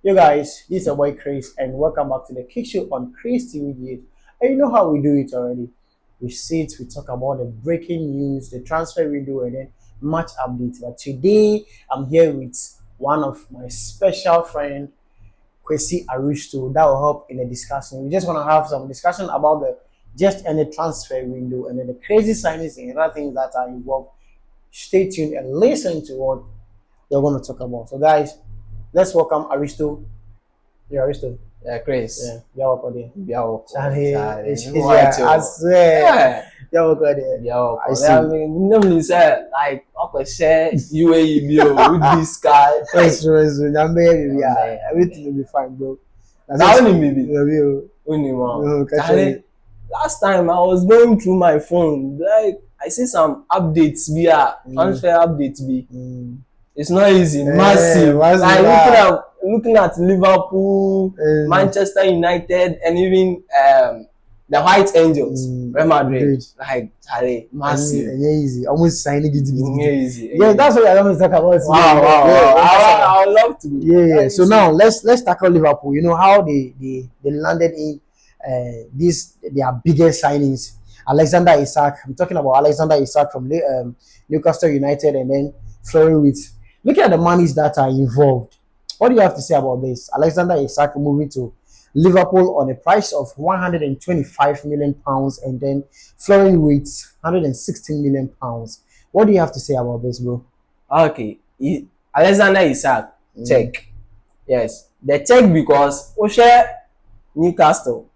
Yo guys, this is your boy Chris and welcome back to the Kick Show on Chris TV. And you know how we do it already. We sit, we talk about the breaking news, the transfer window, and then match updates. But today I'm here with one of my special friend, Kwesi Aristo, that will help in the discussion. We just want to have some discussion about the just any transfer window and then the crazy signings and other things that are involved. Stay tuned and listen to what we're going to talk about. So guys, let's welcome Aristo. Yeah, Aristo. Yeah, Chris. Yeah, welcome there. Yeah, welcome. Charlie, It's I swear. Yeah, welcome there. Yeah, I see. I mean, normally say like, okay, share UAE bill with this guy. Yes, Yeah, yeah, everything will be fine, bro. Now only maybe. Yeah, Only one. catch Charlie, last time I was going through my phone, like I see some updates via transfer updates be. It's not easy, massive. Like looking at Liverpool, Manchester United, and even the White Angels, Real Madrid. Like Charlie, massive. Yeah, easy. Almost signing it. Easy. Yeah, that's what I want to talk about. Wow. I would love to. Yeah. So now let's tackle Liverpool. You know how they landed in their biggest signings. Alexander Isak. I'm talking about Alexander Isak from Newcastle United, and then Florian Wirtz. Looking at the monies that are involved, what do you have to say about this? Alexander Isak moving to Liverpool on a price of £125 million, and then Florian Wirtz £116 million. What do you have to say about this, bro? Okay, Alexander Isak, check. Yes, the check because Newcastle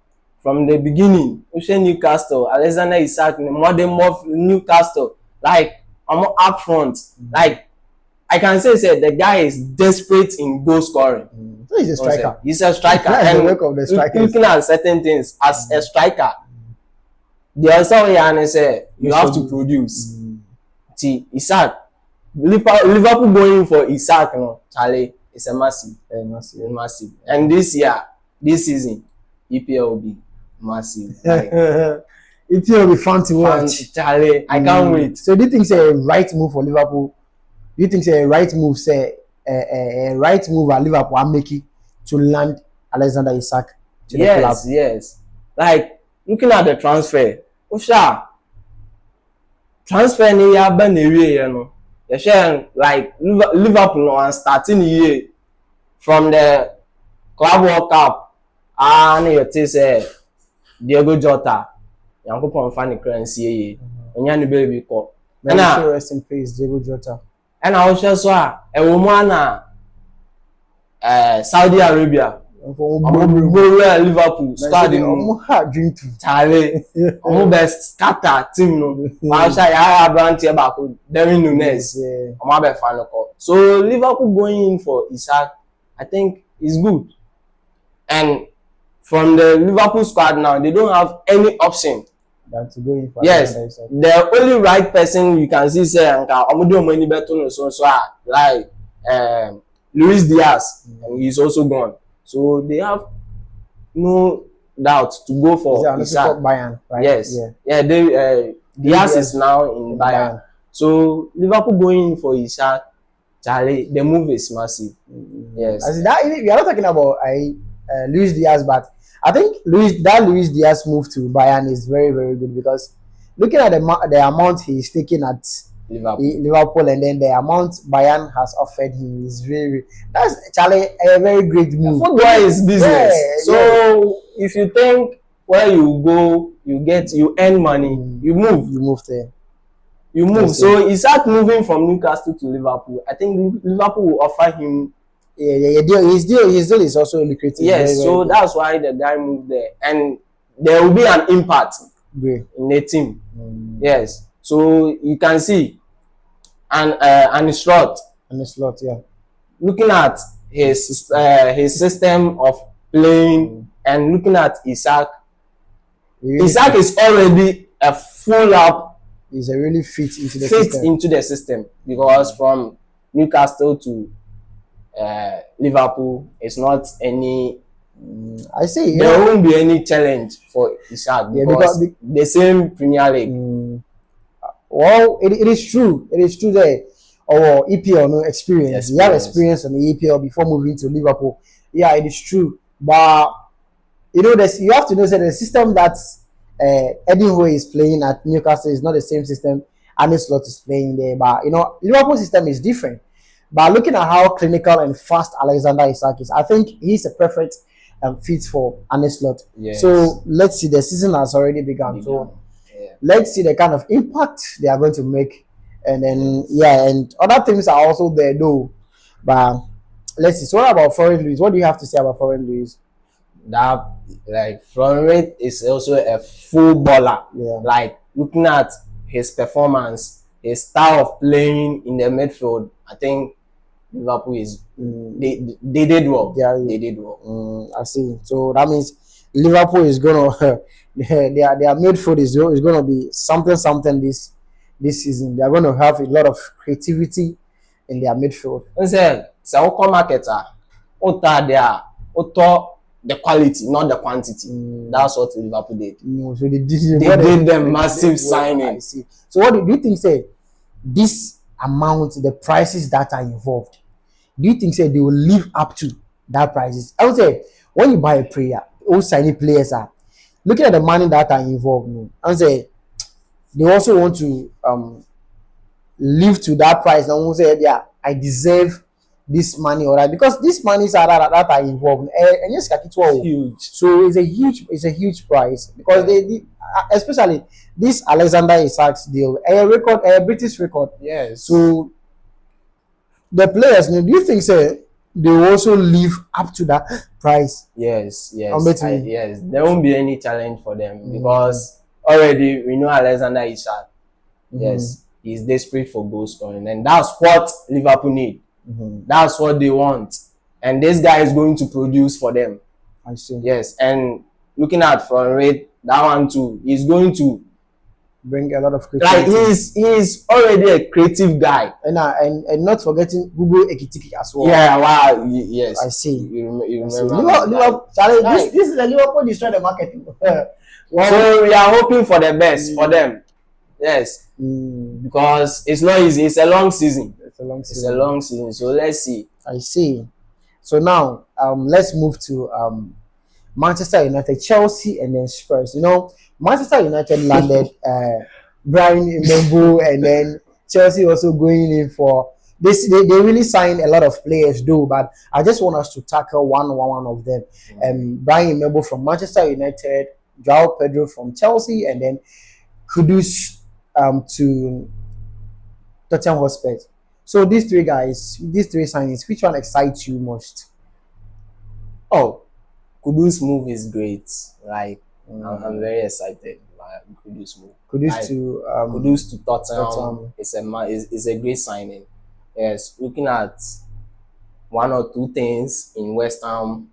from the beginning. Newcastle, Alexander Isak, the modern of Newcastle, like I'm up front, like. I can say the guy is desperate in goal scoring. So he's a striker. He's a striker. And the work of the striker. Looking at certain things as a striker, the other way and say you have to produce. See, Isak, Liverpool going for Isak, no, Charlie, it's a massive. And this season, EPL will be massive. Like, EPL will be fun to watch. Charlie, I can't wait. So do you think it's a right move for Liverpool? Do you think it's a right move, a right move at Liverpool are making to land Alexander Isak to the club? Yes. Like looking at the transfer, transfer ni ya ba na ewie no. You share like Liverpool no and starting year from the Club World Cup. And you say Diego Jota, Yankopon fan currency ye. Onya ni baby ko. And rest in peace, Diego Jota. And I was just a woman Saudi Arabia. Liverpool squad dream to Charlie. Best scatter team no. I have brand here back Darwin Núñez. So Liverpool going in for Isak, I think is good. And from the Liverpool squad now, they don't have any option. Than to go in for the only right person you can see say like Luis Diaz, and he's also gone. So they have no doubt to go for Isak. Bayern, right? Yes. Yeah. Diaz is now in Bayern. So Liverpool going in for Isak, Charlie, the move is massive. Yes. As that, we are not talking about Luis Diaz, but I think Luis Diaz move to Bayern is very, very good because looking at the amount he's taking at Liverpool and then the amount Bayern has offered him is that's Charlie a very great move. Football is business. If you think where you go, you earn money, you move there. You move. So Isak moving from Newcastle to Liverpool, I think Liverpool will offer him. His deal is also lucrative. Yes, so that's why the guy moved there, and there will be an impact in the team. Yes, so you can see, and his slot. Yeah. Looking at his system of playing and looking at Isak, Isak is already a full up. He's a really fit into the system because from Newcastle to Liverpool, it's not any. I see. There won't be any challenge for Isak because the same Premier League. Well, it is true. It is true that our EPL no experience. He had experience on the EPL before moving to Liverpool. Yeah, it is true. But you know, this you have to know that the system that Eddie Howe is playing at Newcastle is not the same system Arne Slot is playing there. But you know, Liverpool system is different. But looking at how clinical and fast Alexander Isak is, I think he's a perfect fit for Arne Slot. Yes. So let's see, the season has already begun. So let's see the kind of impact they are going to make. And then yeah, and other things are also there though. But let's see. So what about Florian Wirtz? What do you have to say about Florian Wirtz? That like Florian is also a footballer. Yeah. Like looking at his performance, his style of playing in the midfield, I think Liverpool is they did well. Yeah, they did well. I see. So that means Liverpool is gonna their midfield is gonna be something this season. They are gonna have a lot of creativity in their midfield. And say marketer, the quality, not the quantity. That's what Liverpool did. So they did them massive signing. I see. So what do you think? Say this amount, the prices that are involved. Do you think say they will live up to that prices? I would say when you buy a player, all signing players are looking at the money that are involved. I would say they also want to live to that price. And won't say, yeah, I deserve this money or that because these monies are that are involved. And yes, huge. So it's a huge price because they especially this Alexander Isak's deal, a British record. Yes. So the players, do you think say they will also live up to that price? Yes. Yes. There won't be any challenge for them because already we know Alexander Isak. Yes, he's desperate for goal scoring, and that's what Liverpool need. That's what they want, and this guy is going to produce for them. I see. Yes, and looking at front rate, that one too, he's going to bring a lot of creativity. Like he's already a creative guy, and not forgetting Google Ekitiki as well. Yeah, wow, yes. I see. You remember Liverpool, this is the Liverpool destroy the market. So we are hoping for the best for them. Yes, because it's not easy. It's a long season. It's a long season. So let's see. I see. So now, let's move to Manchester United, Chelsea, and then Spurs. You know, Manchester United landed Brian Mbeumo, and then Chelsea also going in for this. They really signed a lot of players, though. But I just want us to tackle one of them. Brian Mbeumo from Manchester United, João Pedro from Chelsea, and then Kudus to Tottenham Hotspur. So these three signings, which one excites you most? Oh, Kudus move is great. Like I'm very excited by Kudus move. Kudus to Tottenham is a great signing. Yes, looking at one or two things in West Ham,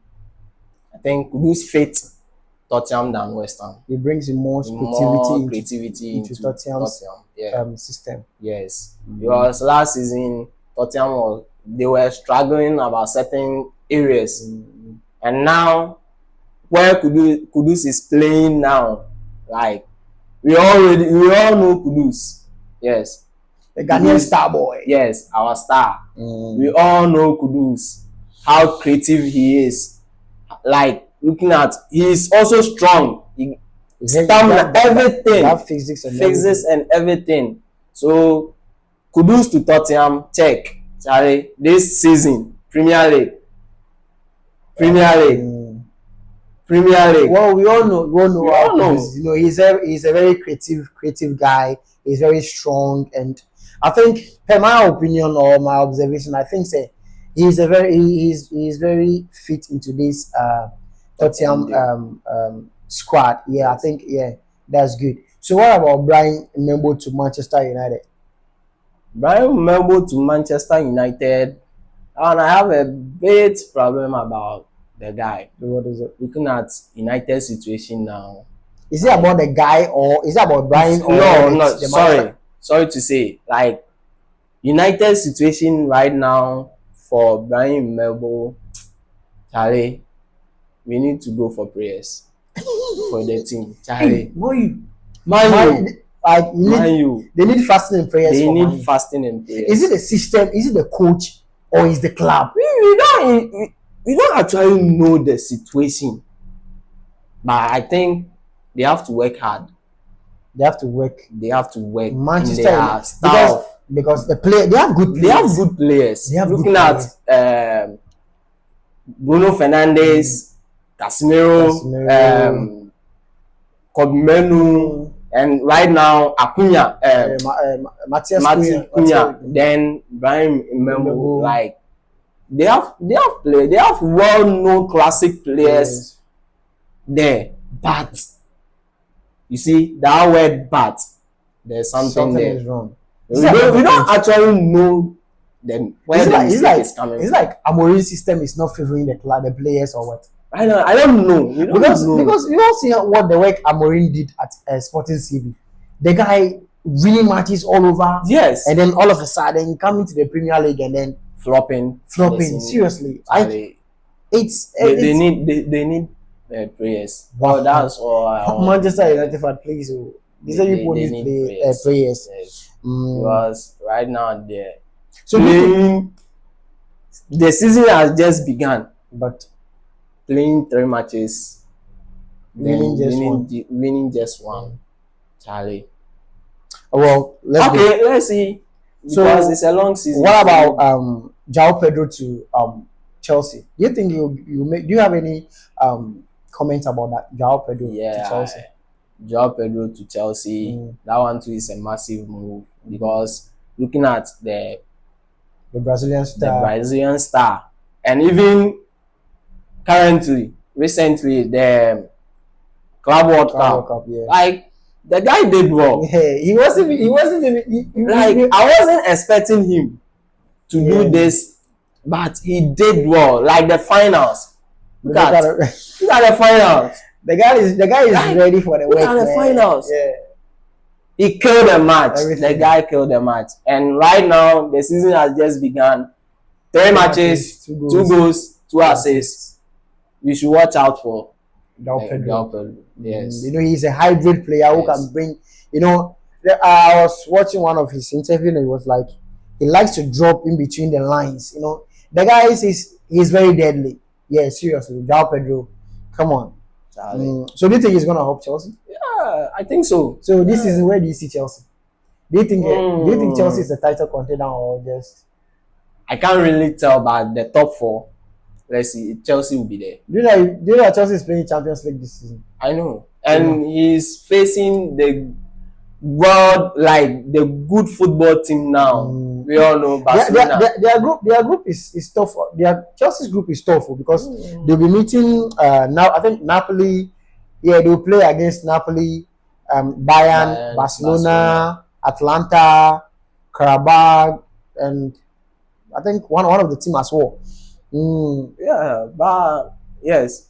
I think Kudus fits Tottenham than West Ham. He brings more creativity into Tottenham's system. Yes, because last season Tottenham they were struggling about certain areas, and now where Kudus is playing now, like we all know Kudus. Yes, the Ghanaian star boy. Yes, our star. We all know Kudus, how creative he is. Like looking at, he is also strong. Stamina, everything. Physics and everything. So Kudus to Tottenham, check. Charlie, this season, Premier League. Well, we all know. You know, he's a very creative guy. He's very strong, and I think, per my opinion or my observation, I think he's very fit into this Tottenham squad. Yeah, I think that's good. So what about Brian Mbeumo to Manchester United? Brian Mbeumo to Manchester United, and I have a bit problem about the guy. What is it? Looking at United situation now. Is it about the guy or is it about Brian? No. Sorry to say, like United situation right now for Brian Mbeumo, Charlie, we need to go for prayers for the team. Charlie, they need fasting and prayers. They need fasting and prayers. Is it the system? Is it the coach? Or is the club? We don't. we don't actually know the situation, but I think they have to work hard. They have to work. They have to work in Manchester their United, staff. because the player, they have good players. They have good players. They have Looking good players. at Bruno Fernandes, Casemiro, Kobmenu, and right now Acuna, Matthias Cunha, then Brahim Mbeumo. Like they have players. They have well-known classic players there, but you see that word "but," there's something there. Is wrong. We don't actually know them where the mistake is coming. It's like Amorim's system is not favoring the players or what. I don't know. We don't know. Because you all see what the work Amorim did at Sporting CB. The guy winning matches all over. Yes. And then all of a sudden coming to the Premier League and then flopping. Seriously, they need players. Wow, that's all. Manchester United fan plays. These are people need players. Yes. Because right now so the season has just begun, but playing 3 matches, winning just one. Charlie. Well, let's see. Because it's a long season. What about João Pedro to Chelsea? Do you think do you have any comments about that? João Pedro to Chelsea. João Pedro to Chelsea. That one too is a massive move because looking at the Brazilian star, and even recently the Club World Cup, like the guy did well. Yeah, he wasn't I wasn't expecting him to do this, but he did well. Like the finals. Look at the finals. The guy is ready for the work. Look at the finals. Yeah. He killed the match. Everything. The guy killed the match. And right now, the season has just begun. 3 matches, 2 goals, 2 assists. We should watch out for João Pedro. Yes. He's a hybrid player who can bring, I was watching one of his interviews and it was like, he likes to drop in between the lines. The guy he's very deadly. Yeah, seriously. João Pedro. Come on. So do you think he's going to help Chelsea? Yeah, I think so. So this is where do you see Chelsea? Do you think Chelsea is a title contender or just? I can't really tell, but the top 4, let's see, Chelsea will be there. Do you know Chelsea is playing Champions League this season? I know, and he's facing the world, like the good football team now. We all know Barcelona. Their group is tough. Chelsea's group is tough because they'll be meeting now. I think Napoli. Yeah, they'll play against Napoli, Bayern, Barcelona, Atlanta, Karabakh, and I think one of the team as well. Yeah, but yes,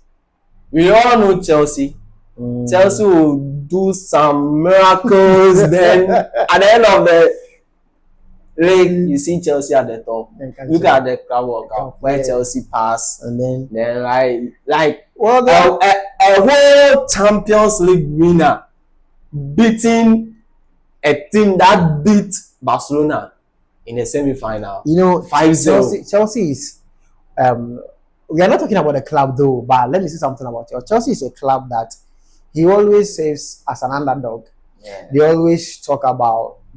we all know Chelsea. Chelsea will do some miracles. Then at the end of the league, you see Chelsea at the top. Look at the Club World Cup where Chelsea passed, and then a whole Champions League winner beating a team that beat Barcelona in the semi-final. 5-0. Chelsea is. We are not talking about the club though, but let me say something about Chelsea. Chelsea is a club that he always saves as an underdog. Yeah. They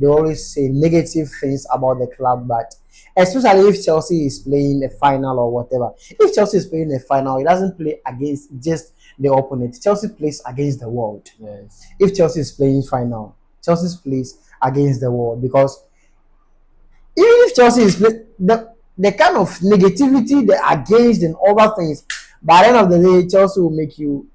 always say negative things about the club, but especially if Chelsea is playing a final or whatever. If Chelsea is playing a final, it doesn't play against just the opponent. Chelsea plays against the world. Yes. If Chelsea is playing final, Chelsea plays against the world because even if Chelsea is the kind of negativity, the against and other things, by the end of the day, Chelsea will make you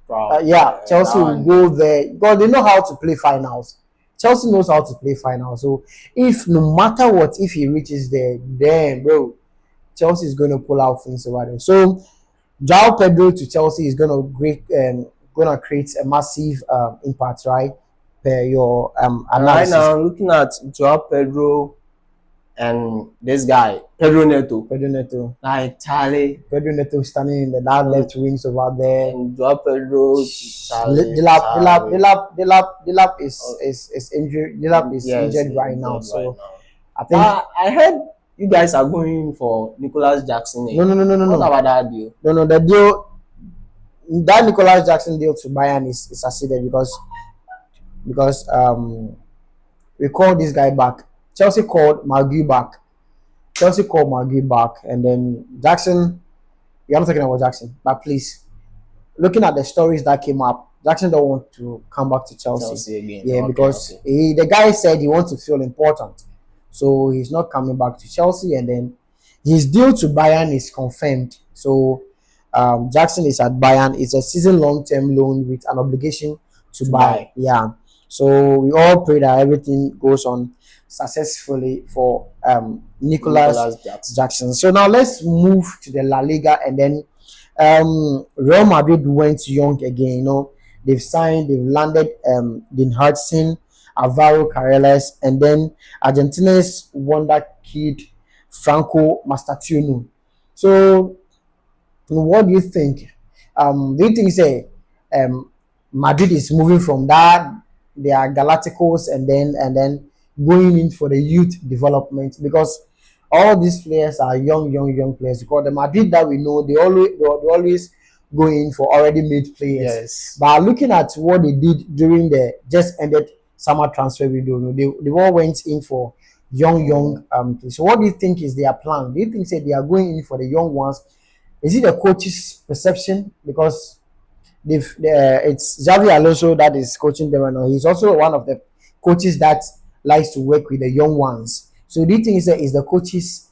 proud. Chelsea will go there because they know how to play finals. Chelsea knows how to play finals. So if no matter what, if he reaches there, then bro, Chelsea is going to pull out things over there. So João Pedro to Chelsea is going to create a massive impact, right? Per your analysis. Right now, looking at João Pedro and this guy, Pedro Neto. Like Charlie. Pedro Neto standing in the left wings over there. And João Pedro, Dilap is injured. Dilap is injured right now. So I think I heard you guys are going for Nicholas Jackson. No, no, no, no, no, What no. about that deal? No, no, the deal, that Nicholas Jackson deal to Bayern is succeeded because we called this guy back. Chelsea called Margu back. And then Jackson. You're not talking about Jackson, but please, looking at the stories that came up, Jackson don't want to come back to Chelsea. Chelsea again. Yeah, Okay, because okay. the guy said he wants to feel important, so he's not coming back to Chelsea. And then his deal to Bayern is confirmed. So Jackson is at Bayern. It's a season long-term loan with an obligation to buy. Yeah. So we all pray that everything goes on successfully for Nicholas Jackson. So now let's move to the La Liga, and then Real Madrid went young again. You know, they've landed Dean Hudson, Alvaro Carreras, and then Argentina's Wonderkid Franco Mastantuono. So what do you think? Do you think say Madrid is moving from that they are Galacticos and then going in for the youth development, because all these players are young players, because the Madrid that we know they always go in for already made players. Yes. But looking at what they did during the just ended summer transfer window, they all went in for young players. So what do you think is their plan? Do you think say they are going in for the young ones? Is it the coach's perception? Because it's Xavi Alonso that is coaching them right now. He's also one of the coaches that likes to work with the young ones. So do you think is the coach's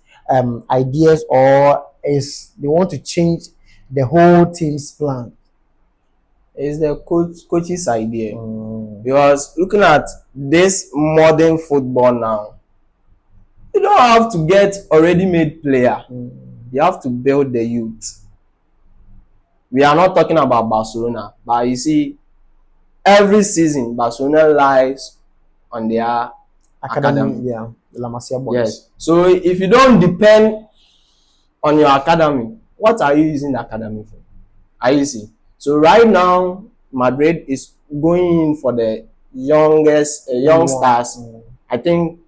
ideas, or is they want to change the whole team's plan? It's the coach's idea. Because looking at this modern football now, you don't have to get already made player. You have to build the youth. We are not talking about Barcelona, but you see, every season Barcelona lies on their academy. Yeah, La Masia boys. Yes. So if you don't depend on your academy, what are you using the academy for? Are you see? So right now, Madrid is going in for the young stars. I think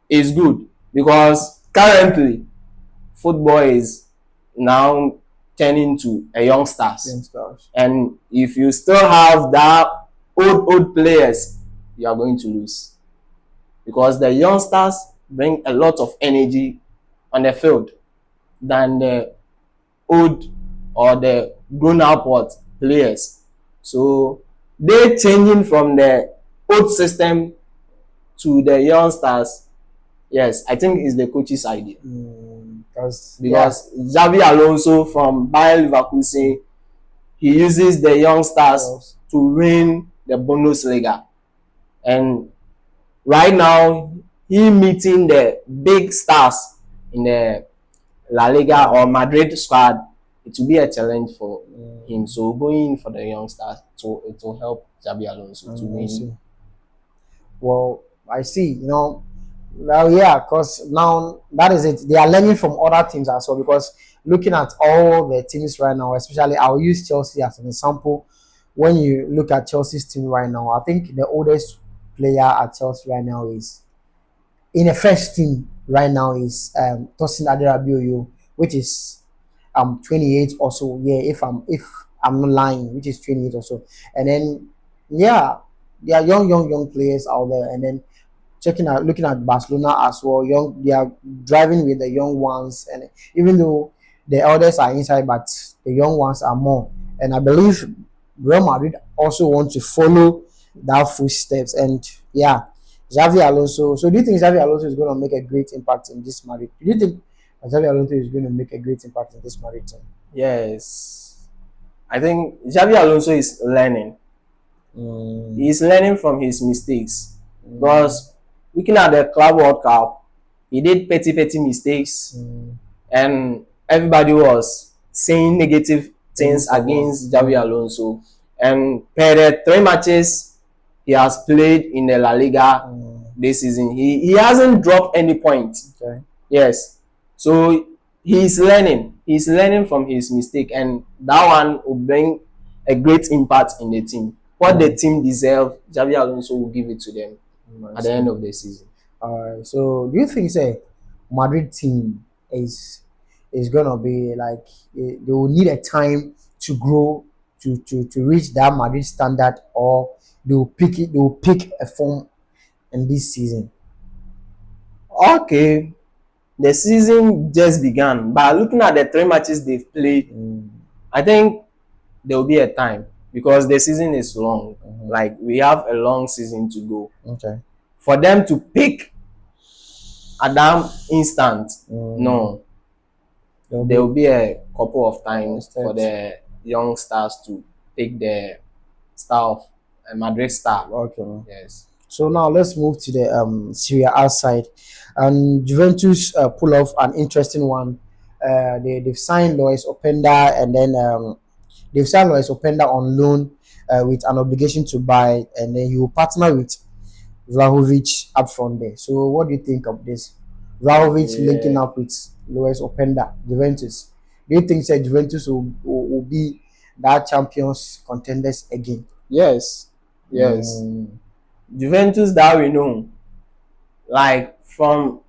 it's good because currently football is now turning to a young stars. And if you still have that old players, you are going to lose, because the youngsters bring a lot of energy on the field than the old or the grown-up players. So they changing from the old system to the youngsters. Yes, I think it's the coach's idea. Because Xavi Alonso from Bayer Leverkusen, he uses the youngsters to win the Bundesliga. And right now, he meeting the big stars in the La Liga or Madrid squad. It will be a challenge for him. So going for the youngsters, it will help Xavi Alonso to win. Well, I see. You know, well, yeah, because now that is it. They are learning from other teams as well. Because looking at all the teams right now, especially I'll use Chelsea as an example. When you look at Chelsea's team right now, I think the oldest player at Chelsea right now is in the first team right now is Tosin Aderabioyo, which is 28 or so. Yeah, if I'm not lying, which is 28 or so. And then yeah, there are young players out there. And then looking at Barcelona as well, they are driving with the young ones, and even though the elders are inside, but the young ones are more. And I believe Real Madrid also want to follow that footsteps. And yeah, Xavi Alonso. So do you think Xavi Alonso is going to make a great impact in this Madrid? Do you think Xavi Alonso is going to make a great impact in this Madrid team? Yes, I think Xavi Alonso is learning. He's learning from his mistakes. Because looking at the Club World Cup, he did petty mistakes, and everybody was saying negative things against Xavi Alonso. And per the 3 matches he has played in the La Liga this season, he hasn't dropped any point. Okay. Yes. So he's learning. He's learning from his mistake, and that one will bring a great impact in the team. What the team deserve, Xavi Alonso will give it to them at the end of the season. Alright. So do you think say Madrid team is gonna be like they will need a time to grow to reach that Madrid standard, or they will pick a form in this season. Okay, the season just began, but looking at the 3 matches they've played, I think there will be a time because the season is long. Like we have a long season to go. Okay. For them to pick at that instant, no. There will be a couple of times for the young stars to pick the star of Madrid star. Okay. Yes. So now let's move to the Serie A side, and Juventus pull off an interesting one. They've signed Loïs Openda, and then they've signed Loïs Openda on loan with an obligation to buy, and then he will partner with Vlahovic up front there. So what do you think of this? Vlahovic linking up with Loïs Openda, Juventus. Do you think that Juventus will be that champions contenders again? Yes. Yes. Juventus that we know, like from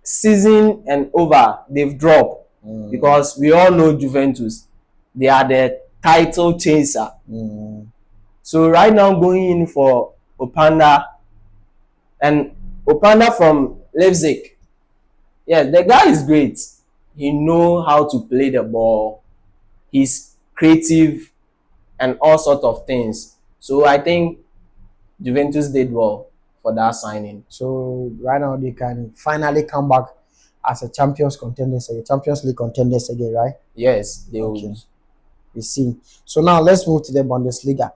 season and over, they've dropped because we all know Juventus. They are the title chaser. So right now going in for Openda, and Openda from Leipzig. Yes, the guy is great. He know how to play the ball. He's creative and all sorts of things. So I think Juventus did well for that signing. So right now they can finally come back as a champions contenders, a Champions League contenders again, right? Yes, they will. We see. So now let's move to the Bundesliga.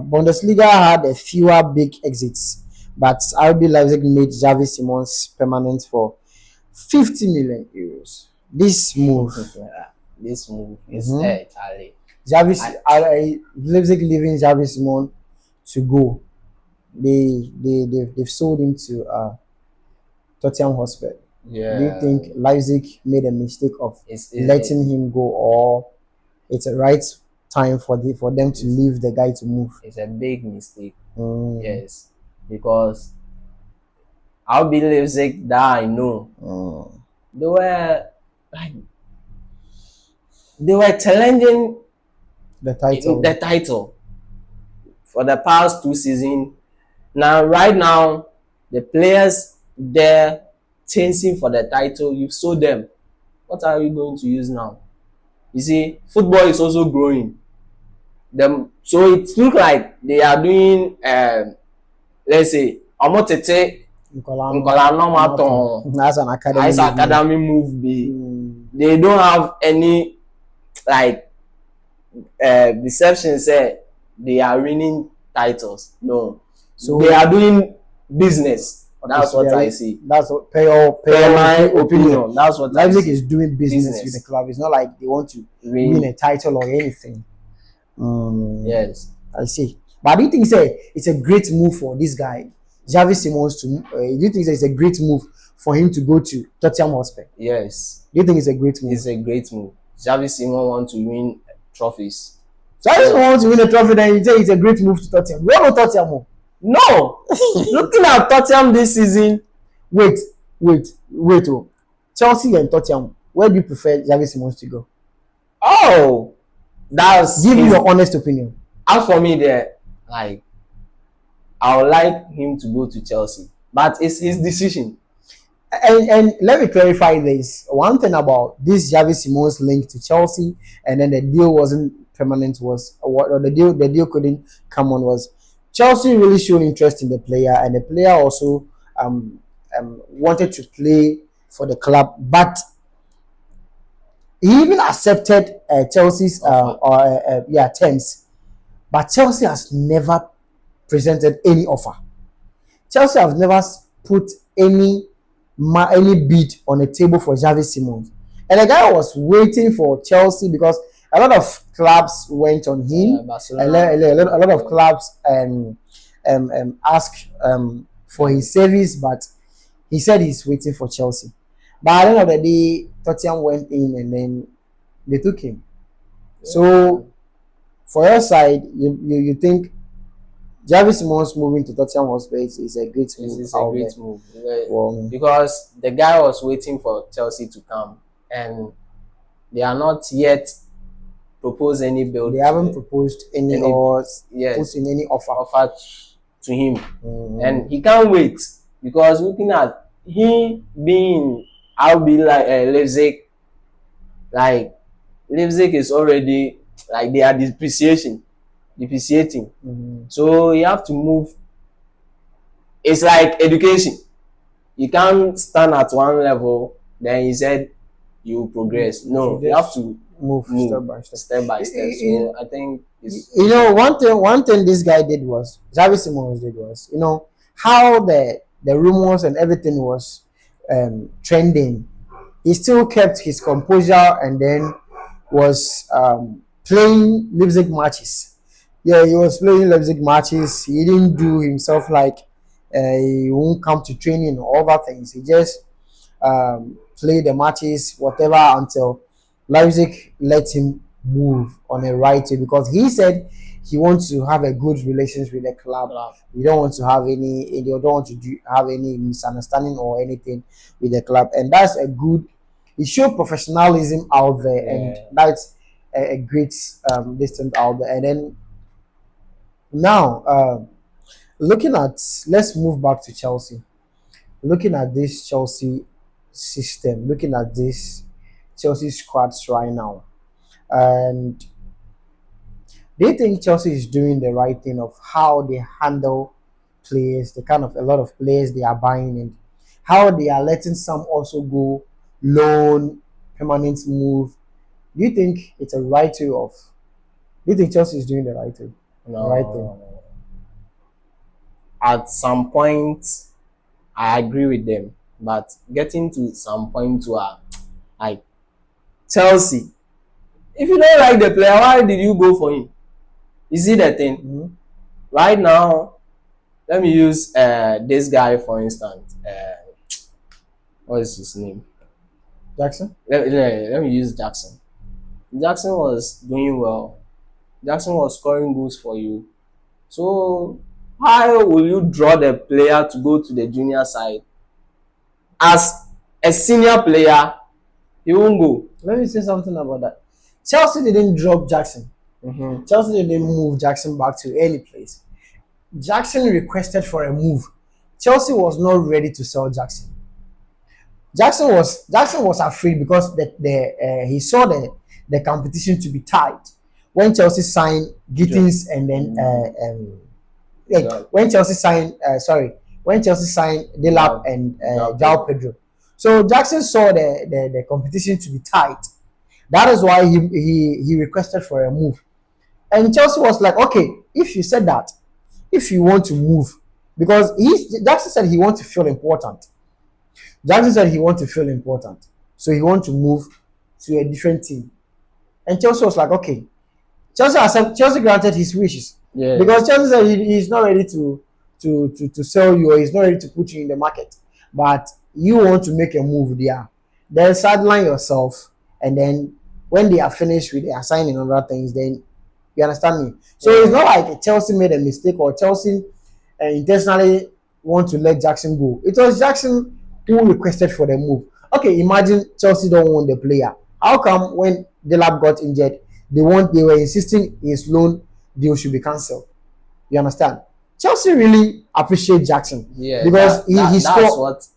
Bundesliga had a fewer big exits, but RB Leipzig made Xavi Simons permanent for 50 million euros. This move is Charlie. Leipzig leaving Xavi Simons to go. They've sold him to Tottenham Hotspur. Yeah. Do you think Leipzig made a mistake of letting him go, or it's a right time for them to leave the guy to move? It's a big mistake. Yes, because I'll be Leipzig that I know. They were challenging the title for the past 2 seasons. Now, right now, the players there chasing for the title, you've sold them. What are you going to use now? You see, football is also growing. So it looks like they are doing, let's say, Omotete, that's an academy move. They don't have any like deception. Say they are winning titles. No, so they are doing business. That's what I see. That's what my opinion. That's what Leipzig is doing business with the club. It's not like they want to win a title or anything. Yes, I see. But do you think it's a great move for this guy, Xavi Simons, to? Do you think it's a great move for him to go to Tottenham Hotspur? Yes. Do you think it's a great move? It's a great move. Xavi Simons wants to win trophies. Xavi Simons wants to win a trophy, then you say it's a great move to Tottenham. Where will Tottenham? No. Looking at Tottenham this season. Wait. Oh, Chelsea and Tottenham. Where do you prefer Xavi Simons to go? Oh, give me your honest opinion. As for me, I would like him to go to Chelsea, but it's his decision. And let me clarify this. One thing about this Xavi Simons link to Chelsea, and then the deal wasn't permanent, was what the deal couldn't come on, was Chelsea really showed interest in the player, and the player also wanted to play for the club, but he even accepted Chelsea's terms, but Chelsea has never presented any offer. Chelsea has never put any bid on the table for Xavi Simons, and the guy was waiting for Chelsea because a lot of clubs went on him. A lot of clubs asked for his service, but he said he's waiting for Chelsea. But at the end of the day, Tottenham went in and then they took him. So, for your side, you think Xavi Simons moving to Tottenham Hotspur is a great This move is a out great there. move Well, because the guy was waiting for Chelsea to come, and they are not yet proposed any bill. they haven't proposed any or put in any offer to him, and Mm. he can't wait because looking at him being RB Leipzig, like Leipzig is already like they are depreciating. So you have to move. It's like education. You can't stand at one level, then he said you progress. No, you have to move step by step. So I think it's you know one thing this guy did was Xavi Simons did was how the rumors and everything was trending. He still kept his composure and then was playing Leipzig matches. Yeah, he was playing Leipzig matches. He didn't do himself like he won't come to training or other things. He just play the matches, whatever, until Leipzig let him move on a right way because he said he wants to have a good relations with the club. We don't want to have any, they don't want to have any misunderstanding or anything with the club, and that's a good. It showed professionalism out there, and that's a great distance out there. And then now, looking at, let's move back to Chelsea. Looking at this Chelsea system, looking at this Chelsea squads right now, and do you think Chelsea is doing the right thing of how they handle players, the kind of a lot of players they are buying, and how they are letting some also go loan, permanent move? Do you think it's a right way of? Do you think Chelsea is doing the right thing? The right thing. no. At some point, I agree with them, but getting to some point where like Chelsea, if you don't like the player, why did you go for him? You see the thing? Mm-hmm. Right now, let me use this guy for instance. What is his name? Jackson? Let me use Jackson. Jackson was doing well. Jackson was scoring goals for you. So how will you draw the player to go to the junior side? As a senior player, he won't go. Let me say something about that. Chelsea didn't drop Jackson. Chelsea didn't move Jackson back to any place. Jackson requested for a move. Chelsea was not ready to sell Jackson. Jackson was afraid because he saw the competition to be tight when Chelsea signed Gittins and then when Chelsea signed Delap and João Pedro. So Jackson saw the competition to be tight. That is why he requested for a move. And Chelsea was like, okay, if you said that, if you want to move, because Jackson said he wants to feel important. Jackson said he wants to feel important, so he wants to move to a different team. And Chelsea was like, okay. Chelsea granted his wishes because Chelsea said he's not ready to sell you or he's not ready to put you in the market, but you want to make a move there. Then sideline yourself, and then when they are finished with their signing and other things, then you understand me. So it's not like Chelsea made a mistake or Chelsea intentionally want to let Jackson go. It was Jackson who requested for the move. Okay, imagine Chelsea don't want the player. How come when Delap got injured, they were insisting his loan deal should be cancelled? You understand? Chelsea really appreciate Jackson because he scored. That's what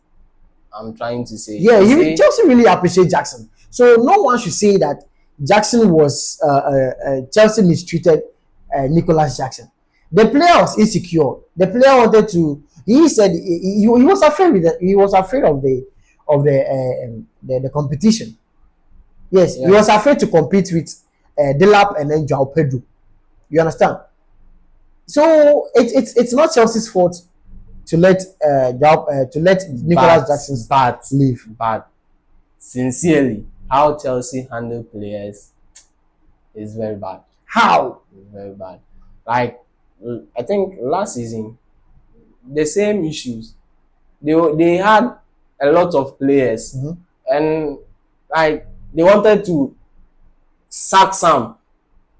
I'm trying to say. Yeah, Chelsea really appreciate Jackson. So no one should say that Jackson was Chelsea mistreated Nicholas Jackson. The player was insecure. The player wanted to. He said he was afraid with he was afraid of the competition. Yes, he was afraid to compete with Delap and then João Pedro. You understand? So it's not Chelsea's fault to let Nicholas Jackson leave. But sincerely, how Chelsea handle players is very bad. How? It's very bad. Like I think last season, the same issues. They had a lot of players, and like they wanted to sack some.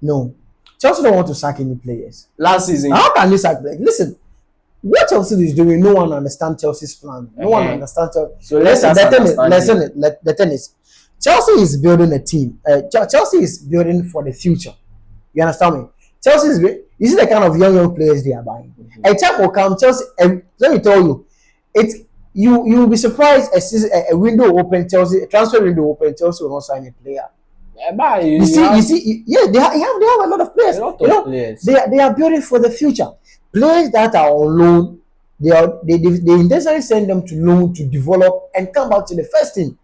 No. Chelsea don't want to sack any players. Last season, How can they sack players? Listen, what Chelsea is doing, no one understands Chelsea's plan. No one understands Chelsea. So let's the thing is, Chelsea is building a team. Chelsea is building for the future. You understand me? Chelsea is. You see the kind of young players they are buying. A time will come, Chelsea. Let me tell you, you will be surprised. A window open, Chelsea, a transfer window open, Chelsea will not sign a player. Yeah, you see, yeah, they have a lot of players. Players. They are building for the future. Players that are on loan, they intentionally send them to loan to develop and come back to the first team.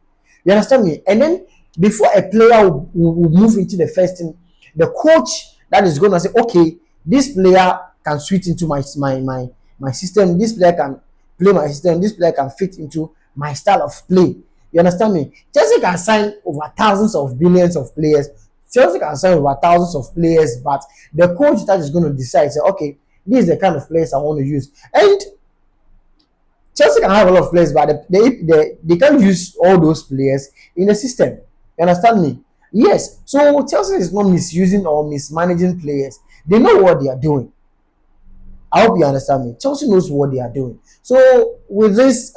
You understand me? And then before a player will move into the first team, the coach that is going to say, okay, this player can switch into my system. This player can play my system. This player can fit into my style of play. You understand me? Chelsea can sign over thousands of billions of players. Chelsea can sign over thousands of players, but the coach that is going to decide, say, okay, this is the kind of players I want to use. And Chelsea can have a lot of players, but they can't use all those players in the system. You understand me? Yes. So Chelsea is not misusing or mismanaging players. They know what they are doing. I hope you understand me. Chelsea knows what they are doing. So with this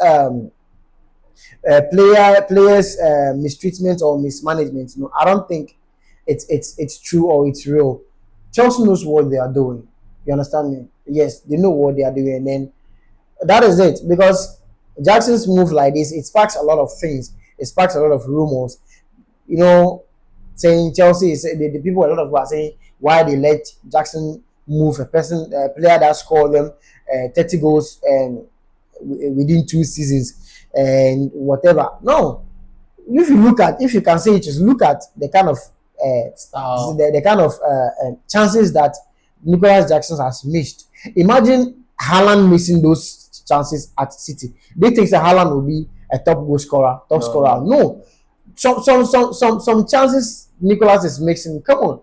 players mistreatment or mismanagement, no, I don't think it's true or it's real. Chelsea knows what they are doing. You understand me? Yes, they know what they are doing, and then that is it. Because Jackson's move like this, it sparks a lot of things. It sparks a lot of rumors. You know, saying Chelsea is the people. A lot of people are saying why they let Jackson move a player that scored them 30 goals within 2 seasons and whatever. No, if you can say it, just look at the kind of style, the kind of chances that Nicolas Jackson has missed. Imagine Haaland missing those chances at City. They think that Haaland will be a top scorer. No, some chances Nicolas is missing. Come on,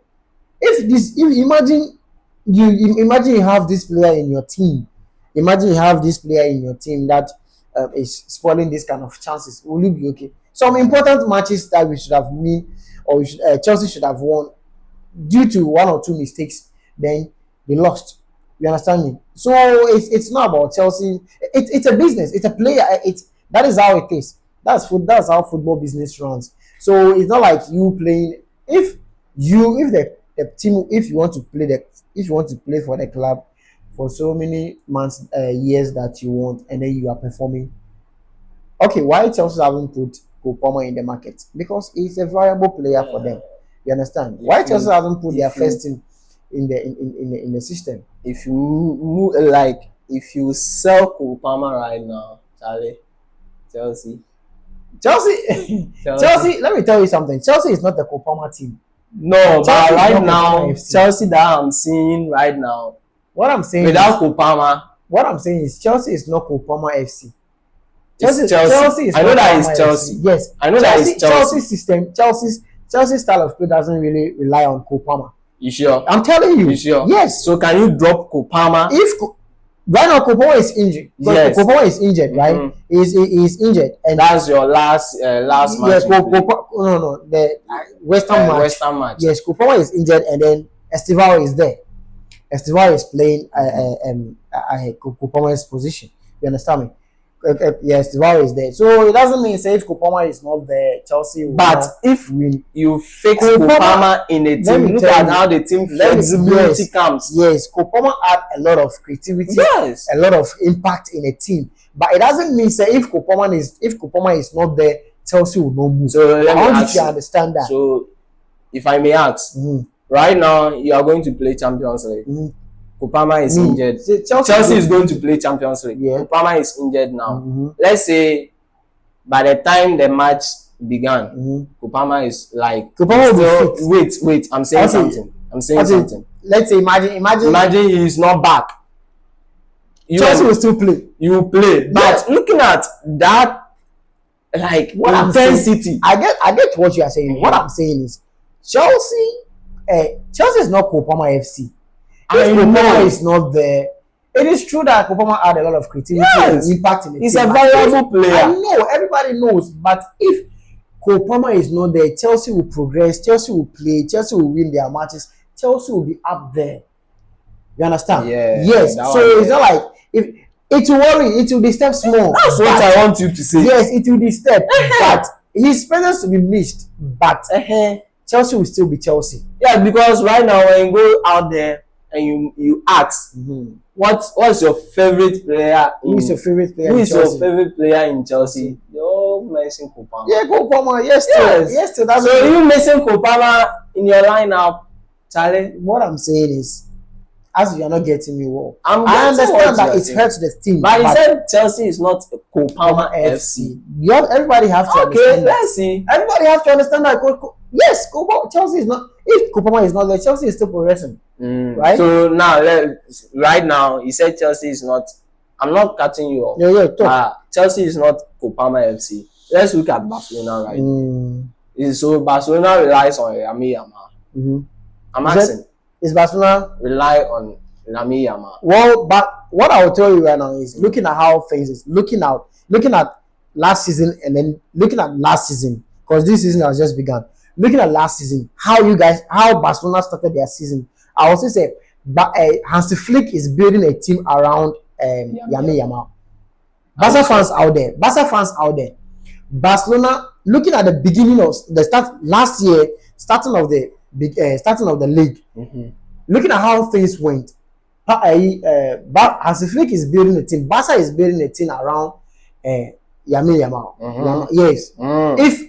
if imagine you have this player in your team. Imagine you have this player in your team that is spoiling this kind of chances. Will you be okay? Some important matches that we should have won, or Chelsea should have won, due to 1 or 2 mistakes, then they lost. You understand me? So it's not about Chelsea. It's a business. It's a player. That is how it is. That's how football business runs. So it's not like you playing. If the team, if you want to play for the club for so many months, years that you want, and then you are performing. Okay, why Chelsea haven't put Kopama in the market? Because he's a viable player for them. You understand? Why Chelsea haven't put their first team in the system? If you sell Kopama right now, Chelsea. Let me tell you something. Chelsea is not the Kopama team. No, but right now, Chelsea that I'm seeing right now, what I'm saying without Kopama, what I'm saying is Chelsea is not Kopama FC. Chelsea is I know that is Chelsea. FC. Yes, I know that is Chelsea. System, Chelsea's style of play doesn't really rely on Kopama. You sure? I'm telling you. You sure? Yes. So can you drop Kopama? Right now Kopama is injured. Yes. Kopama is injured, right? Mm-hmm. He's injured, and that's your last match. Yes, the Western match. Yes, Kopama is injured, and then Estival is there. Estival is playing Kopama's position. You understand me? Yes, Estival is there. So it doesn't mean say if Kopama is not there, Chelsea will. But if you fix Kopama in a team, look at how the team flexibility comes. Yes, Kopama add a lot of creativity. Yes, a lot of impact in a team. But it doesn't mean say if Kopama is not there, Chelsea will not move. So I want you to understand that. So if I may ask, right now you are going to play Champions League. Kopama is injured. Chelsea is going to play Champions League. Yeah. Kopama is injured now. Let's say by the time the match began, Kopama is like wait. I'm saying something. Let's say imagine he is not back. Chelsea will still play. You will play. But looking at that, like what intensity, I get what you are saying. What I'm saying is Chelsea is not Kopama FC. If Kopama is not there, it is true that Kopama had a lot of creativity and impact in the team. He's a valuable player. I know, everybody knows. But if Kopama is not there, Chelsea will progress, Chelsea will play, Chelsea will win their matches, Chelsea will be up there. You understand? Yeah, Yes. that So one, it's yeah. not like if it will worry, it will disturb small. That's what I want you to say. Yes, it will disturb, but his presence will be missed. But Chelsea will still be Chelsea. Yeah, because right now when you go out there and you ask, what's your favorite player? Who is your favorite player? Who in is Chelsea? your favorite player in Chelsea? They all mention Kopama. Yeah, go Palmer. Yes, Yes. That's So you mention Kopama in your lineup, Charlie? what I'm saying is, as you are not getting me well, I I understand that it hurts the team. But he said Chelsea is not Kopama FC. Everybody have to Okay, understand that. let's see. Everybody have to understand that. Yes, Chelsea is not. If Kopama is not there, Chelsea is still progressing. Right? So now, right now, he said Chelsea is not. I'm not cutting you off. Yeah, talk. Chelsea is not Kopama FC. Let's look at Barcelona right now. So Barcelona relies on Lamine Yamal. I'm asking. Is Barcelona rely on Lamine Yamal? Well, but what I will tell you right now is looking at how things is looking at last season and then looking at last season, because this season has just begun. Looking at last season, how Barcelona started their season, I also say, but Hansi Flick is building a team around Lamine Yamal. Barca fans out there. Barcelona, looking at the beginning of the start last year, starting of the league, looking at how things went, Hansi Flick is building a team. Barca is building a team around Lamine Yamal. Yes. If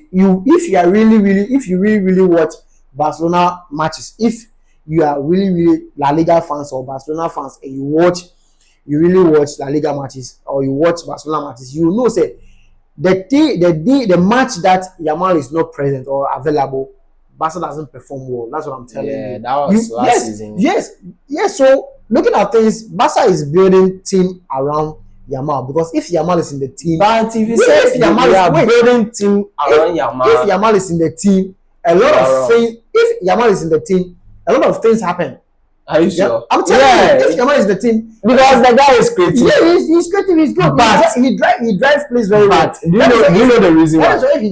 you really watch Barcelona matches, if you are really La Liga fans or Barcelona fans, and you really watch La Liga matches or you watch Barcelona matches, you know say the match that Yamal is not present or available, Barca doesn't perform well. That's what I'm telling you. Yeah, that was last season. Yes. So looking at things, Barca is building team around Yamal, because if Yamal is in the team, but if you say if Yamal is building team around Yamal, if Yamal is in the team, a lot of things. If Yamal is in the team, a lot of things happen. Are you sure? I'm telling you, if Yamal is in the team, because the guy is creative. Yeah, he's creative. He's good. But he drives plays very well. Do you know the reason why? That is why if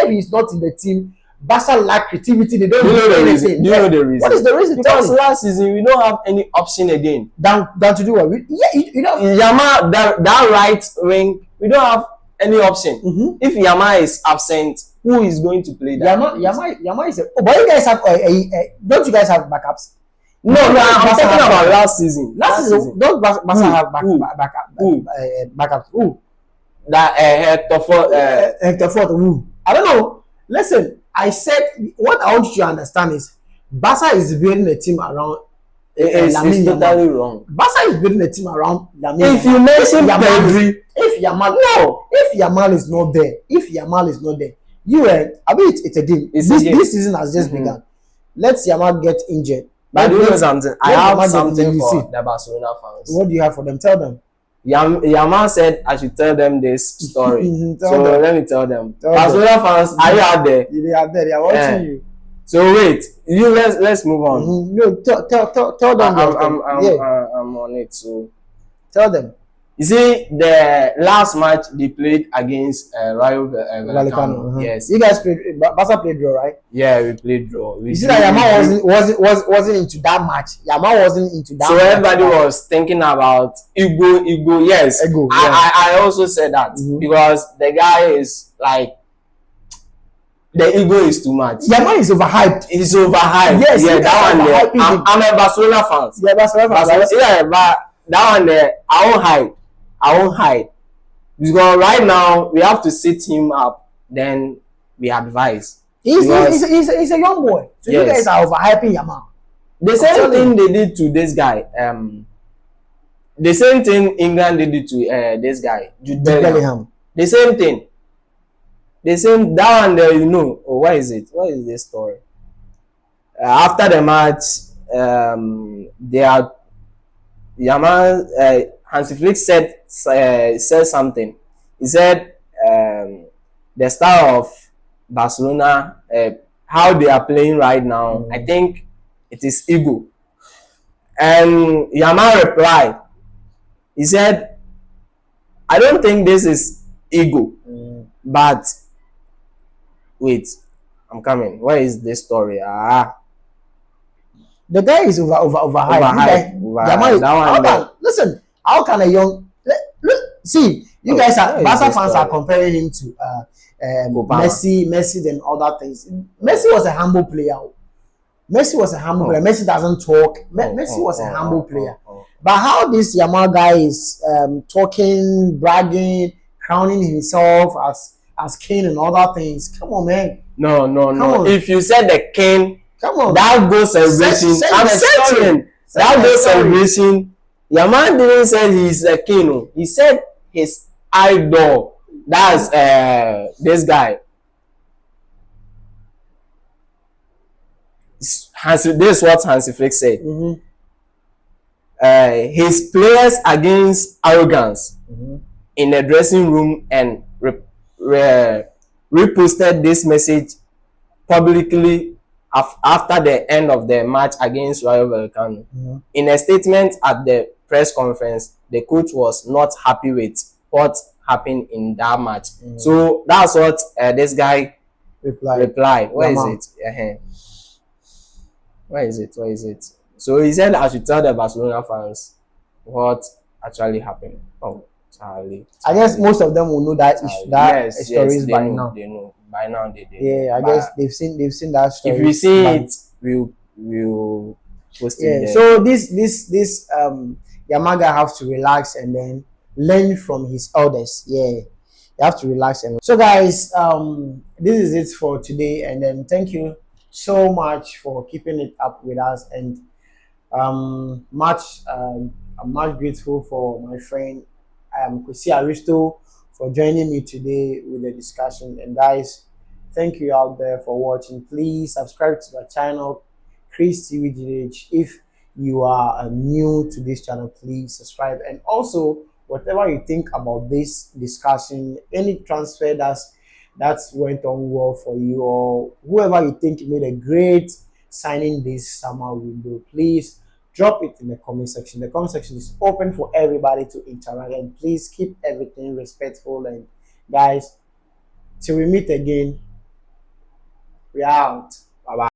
he's not in the team, Barca lack creativity. They don't do anything. Do you know the reason? What is the reason? Because last season we don't have any option again. Than to do what? You know. Yamal, that right wing, we don't have any option. If Yamal is absent, who is going to play that? Yamal is. But you guys have don't you guys have backups? No, I'm talking about last season. Last season, don't Barca have backups? Who? That Hector Ford. Who? I don't know. Listen, I said what I want you to understand is Barca is building a team around. It's totally wrong. Barca is building a team around Lamine. If you mention Pedri, if Yamal is not there, it's a game. This season has just begun. Let Yamal get injured. But do you know something? I have something for the Barcelona fans. What do you have for them? Tell them. Yamal said I should tell them this story. Let me tell them. Barcelona fans, are you out there? They are there. They are watching you. So wait, let's move on. No, tell them. I'm on it. So tell them. You see, the last match they played against Rayo Vallecano. Yes. You guys played. Barca played draw, right? Yeah, we played draw. You see that Yamal wasn't into that match. Yamal wasn't into that. So match. Everybody was thinking about ego. Yes, ego. I also said that because the guy is like. The ego is too much. Yamal is overhyped. He's overhyped. Yes, yeah, that one there. I'm a Barcelona fan. Yeah, Barcelona fan. Yeah, but that one there, I won't hide. Because right now we have to sit him up. Then we advise. He's a young boy. So you guys are overhyping Yamal. The same thing they did to this guy. The same thing England did to this guy, Jude Bellingham. The same thing. The same that one there, what is it? What is this story? After the match, Hansi Flick said something. He said the style of Barcelona, how they are playing right now, I think it is ego. And Yamal replied, he said, I don't think this is ego, but wait, I'm coming. Where is this story? The guy is overhyped. Overhyped. That one there. Listen, how can a young see you guys are Barca fans are comparing him to Messi and other things. Messi was a humble player. Messi was a humble player. Messi doesn't talk. Messi was a humble player. But how this Yamal guy is talking, bragging, crowning himself as king and other things. Come on, man. No. If you said the king, come on. That goes celebration. I'm certain. That goes celebration. Yamal didn't say he's a king. He said his idol. That's this guy. This is what Hansi Flick said. His players against arrogance in the dressing room and reposted this message publicly after the end of the match against Rayo Vallecano. In a statement at the press conference, the coach was not happy with what happened in that match. So that's what this guy replied. Where is it? So he said I should tell the Barcelona fans what actually happened. Oh, Charlie. I guess most of them will know that stories by now. They know. By now they Yeah, I guess they've seen that story. If we see it, we'll post it there. So this Yamaga have to relax and then learn from his elders. Yeah. You have to relax and so guys, this is it for today, and then thank you so much for keeping it up with us, and I'm much grateful for my friend Kwesi Aristo for joining me today with the discussion. And guys, thank you out there for watching. Please subscribe to the channel Chris TVGH. If you are new to this channel, please subscribe, and also whatever you think about this discussion, any transfer that went on well for you, or whoever you think made a great signing this summer window, please drop it in the comment section. The comment section is open for everybody to interact, and please keep everything respectful. And guys, till we meet again, we are out. Bye bye.